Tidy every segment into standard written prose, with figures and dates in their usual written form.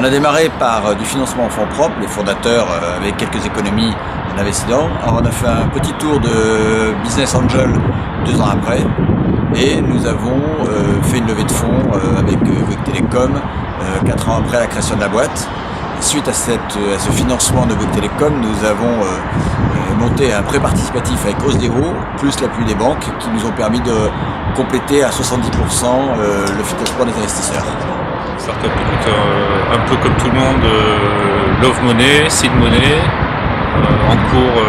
On a démarré par du financement en fonds propres, les fondateurs avec quelques économies en investissant. Alors on a fait un petit tour de Business Angel 2 ans après et nous avons fait une levée de fonds avec Bouygues Telecom 4 ans après la création de la boîte. Suite à ce financement de Bouygues Telecom, nous avons monté un prêt participatif avec Osdeo, plus l'appui des banques, qui nous ont permis de compléter à 70% le financement des investisseurs. Startup, écoute, un peu comme tout le monde, Love Money, Seed Money, en cours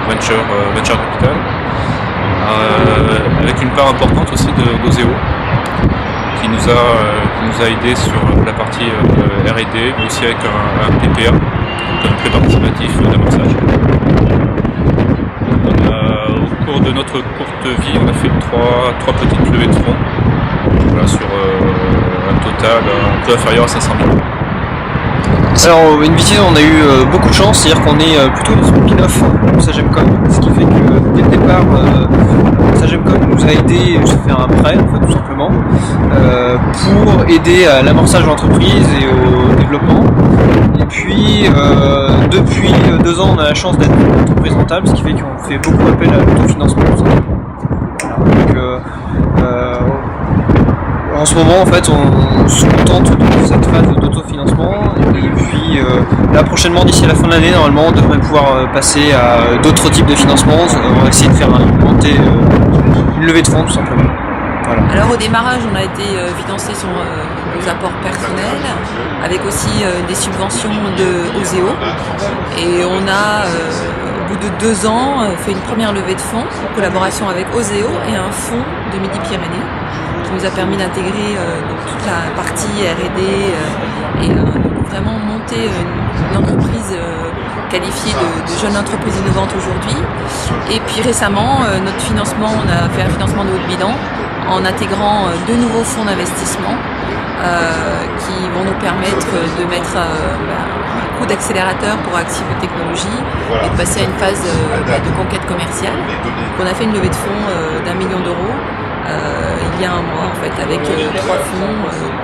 Venture Capital, avec une part importante aussi d'Oseo, qui nous a aidé sur la partie R&D, mais aussi avec un PPA, un prêt participatif d'amorçage. Au cours de notre courte vie, on a fait trois petites levées de fonds, voilà, sur un total un peu inférieur à 500 000. Alors Invictus, on a eu beaucoup de chance, c'est-à-dire qu'on est plutôt dans une spin-off de Sagemcom, ce qui fait que dès le départ, Sagemcom nous a aidé, nous a fait un prêt en fait, tout simplement, pour aider à l'amorçage de l'entreprise et au développement. Et puis depuis 2 ans, on a la chance d'être une entreprise rentable, ce qui fait qu'on fait beaucoup appel à l'autofinancement. Donc, en ce moment, en fait, on se contente de cette phase d'autofinancement et puis là prochainement, d'ici à la fin de l'année, normalement, on devrait pouvoir passer à d'autres types de financement. On va essayer de faire monter une levée de fonds, tout simplement. Voilà. Alors au démarrage, on a été financé sur nos apports personnels, avec aussi des subventions de Oseo, et on a au bout de 2 ans fait une première levée de fonds en collaboration avec Oseo et un fonds de Midi-Pyrénées, qui nous a permis d'intégrer toute la partie R&D et vraiment monter une entreprise qualifiée de jeune entreprise innovante aujourd'hui. Et puis récemment, notre financement, on a fait un financement de haut bilan en intégrant 2 nouveaux fonds d'investissement qui vont nous permettre de mettre un coup d'accélérateur pour Active Technologies et de passer à une phase de conquête commerciale. Donc on a fait une levée de fonds d'1 million d'euros il y a un mois en fait, avec 3 fonds,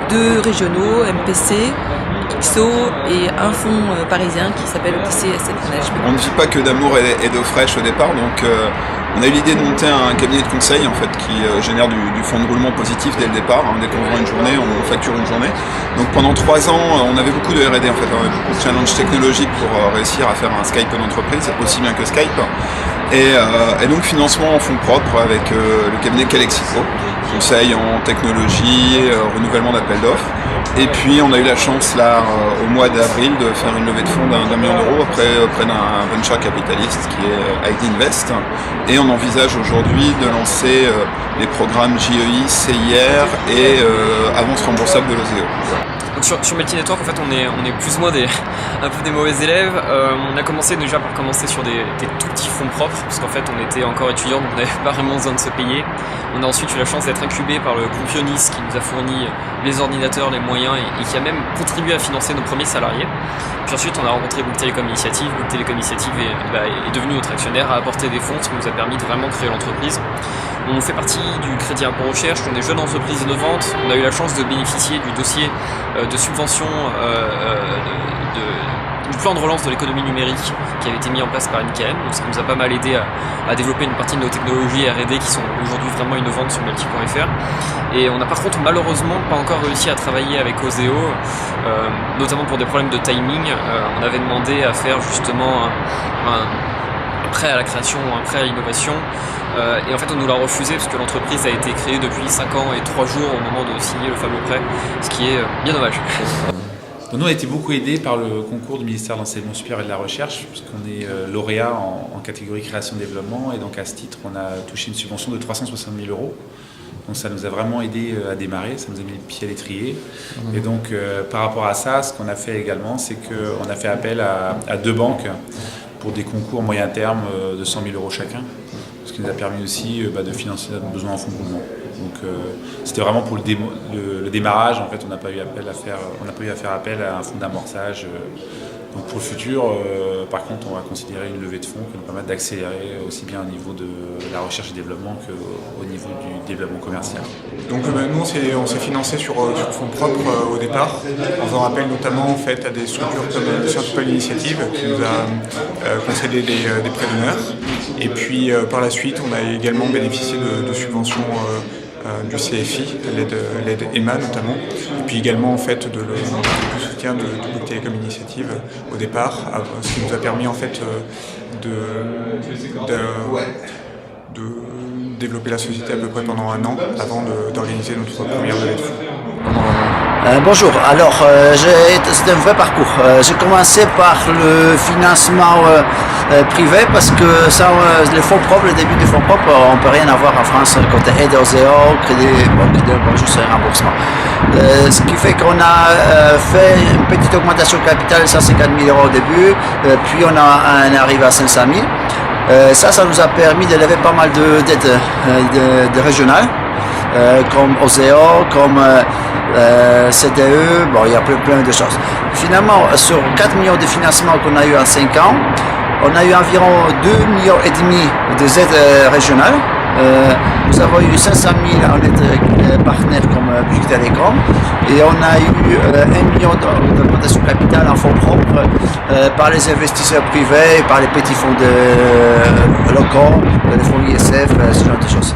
2 régionaux, MPC, XO et un fonds parisien qui s'appelle OTC Asset Management. On ne vit pas que d'amour et d'eau fraîche au départ, donc on a eu l'idée de monter un cabinet de conseil en fait, qui génère du fonds de roulement positif dès le départ. Dès qu'on vend une journée, on facture une journée. Donc pendant 3 ans, on avait beaucoup de R&D en fait, on avait beaucoup de challenges technologiques pour réussir à faire un Skype en entreprise, aussi bien que Skype. Et donc financement en fonds propres avec le cabinet Calexico, conseil en technologie, renouvellement d'appels d'offres. Et puis on a eu la chance là au mois d'avril de faire une levée de fonds d'1 million d'euros auprès d'un venture capitaliste qui est ID Invest. Et on envisage aujourd'hui de lancer les programmes JEI, CIR et avance remboursable de l'Oseo. Donc sur Melty Network, en fait, on est plus ou moins un peu des mauvais élèves. On a commencé déjà par commencer sur des tout petits fonds propres, parce qu'en fait, on était encore étudiants, donc on n'avait pas vraiment besoin de se payer. On a ensuite eu la chance d'être incubé par le groupe Ionis, qui nous a fourni les ordinateurs, les moyens, et qui a même contribué à financer nos premiers salariés. Puis ensuite, on a rencontré Bouygues Telecom Initiative. Bouygues Telecom Initiative est devenu notre actionnaire, a apporté des fonds, ce qui nous a permis de vraiment créer l'entreprise. On fait partie du crédit impôt recherche, on est jeune entreprise innovante. On a eu la chance de bénéficier du dossier de subvention du plan de relance de l'économie numérique qui avait été mis en place par NKM. Donc ça nous a pas mal aidé à développer une partie de nos technologies R&D qui sont aujourd'hui vraiment innovantes sur Melty.fr. Et on n'a par contre malheureusement pas encore réussi à travailler avec Oseo, notamment pour des problèmes de timing. On avait demandé à faire justement un prêt à la création, un prêt à l'innovation. Et en fait on nous l'a refusé parce que l'entreprise a été créée depuis 5 ans et 3 jours au moment de signer le fameux prêt, ce qui est bien dommage. Donc nous on a été beaucoup aidés par le concours du ministère de l'Enseignement supérieur et de la Recherche, puisqu'on est lauréat en catégorie création-développement, et donc à ce titre on a touché une subvention de 360 000 €. Donc ça nous a vraiment aidé à démarrer, ça nous a mis le pied à l'étrier. Et donc par rapport à ça, ce qu'on a fait également, c'est qu'on a fait appel à 2 banques pour des concours moyen terme de 100 000 € chacun, ce qui nous a permis aussi de financer notre besoin en fonds de roulement. Donc c'était vraiment pour le démarrage. En fait, on n'a pas eu à faire appel à un fonds d'amorçage Donc pour le futur, par contre, on va considérer une levée de fonds qui nous permettre d'accélérer aussi bien au niveau de la recherche et développement qu'au niveau du développement commercial. Donc nous, on s'est financé sur fonds propres au départ, en faisant appel notamment en fait, à des structures comme le Sciences Po Initiative qui nous a concédé des prêts d'honneur. Et puis par la suite, on a également bénéficié de subventions du CFI, l'aide EMA notamment, et puis également en fait du soutien de Bouygues Telecom Initiative au départ, ce qui nous a permis en fait de développer la société à peu près pendant 1 an avant d'organiser notre première levée de fonds. Bonjour, alors c'est un vrai parcours. J'ai commencé par le financement privé parce que sans les fonds propres, le début des fonds propres, on ne peut rien avoir en France côté aide aux EO, juste un remboursement. Ce qui fait qu'on a fait une petite augmentation de capital, 150 000 € au début, puis on est arrivé à 500 000. Ça nous a permis de lever pas mal d'aides régionales, comme OSEO, comme CDE, il y a plein de choses. Finalement, sur 4 millions de financements qu'on a eu en 5 ans, on a eu environ 2,5 millions des aides régionales. Nous avons eu 500 000 en aides partenaires comme Bouygues Telecom et on a eu 1 million d'augmentation de capital en fonds propres par les investisseurs privés, par les petits fonds locaux, les fonds ISF, ce genre de choses.